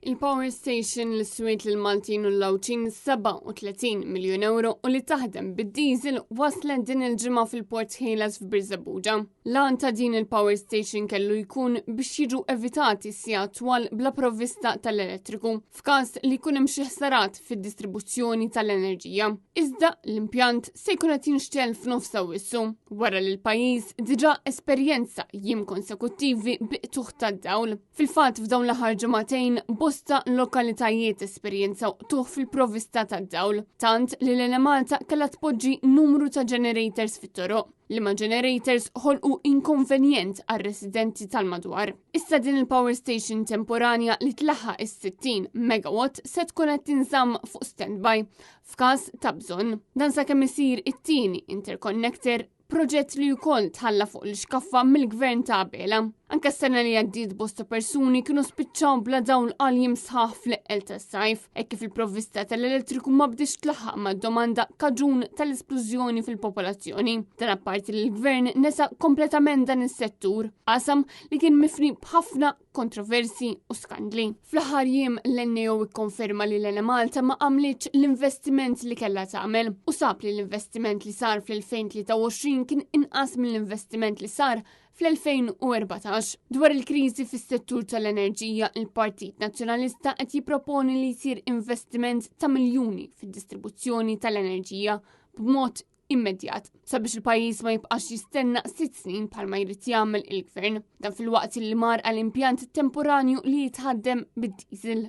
Il-Power Station li swit l-Maltin u l-Lawċin 37 miljon euro u li taħdem bid-diesel waslet din il-ġimgħa fil-Port Hellas f'Birzebbuġa. Lan ta' din il-Power Station kellu jkun biex jiġu evitati sija twal bla provvista tal-elettriku f'każ li jkun hemm xi ħsarat fid-distribuzzjoni tal-enerġija. Iżda l-impjant se jkun qed jinxtel f'nofs Awwissu wara li l-pajjiż diġà esperjenza jiem konsekuttivi biqtuħ tad-dawl. Fil-fatt f'dawn l-aħħar ġimagħtejn bosta lokalitajiet esperjenzaw tuħ fil-provvista tad-dawl, tant li l-Enemalta kellha tpoġġi numru ta' generators fit-toroq. Li generators ħolqu inkonvenjent għal residenti tal-madwar. Issa din il-power station temporanja li tlaħħaq is-60 megawatt se tkun qed tinżamm fuq standby f'każ ta' bżonn. Dan sakemm isir it-tieni interconnector, proġett li wkoll tħalla fuq l-xkaffa mill-gvern ta' Abela. Anke s-sena li għaddiet bosta persuni kienu spiċċaw bla dawn għal sħaħ fl-eqqel tas-sajf, hekk kif il-provvista tal-elettriku ma bdiex tlaħħaq mad-domanda kaġun tal-esplużjoni fil-popolazzjoni. Dan apparti li l-gvern nesa kompletament dan is-settur, qasam li kien mifni b'ħafna kontroversi u skandli. Fl-aħħar jiem l-NEO ikkonferma li l-Enemalta ma għamlitx l-investiment li kellha tagħmel u sab li l-investiment li sar fl-2023 kien inqas mill-investiment li sar fl-2014. Dwar il-kriżi fis-settur tal-enerġija, il-Partit Nazzjonalista qed jipproponi li jsir investiment ta' miljuni fid-distribuzzjoni tal-enerġija b'mod immedjat sabiex il-pajjiż ma jibqax jistenna 6 snin bħalma jrid jagħmel il-gvern. Dan fil-waqt li mar għall-impjant temporanju li jitħaddem bid-diesel.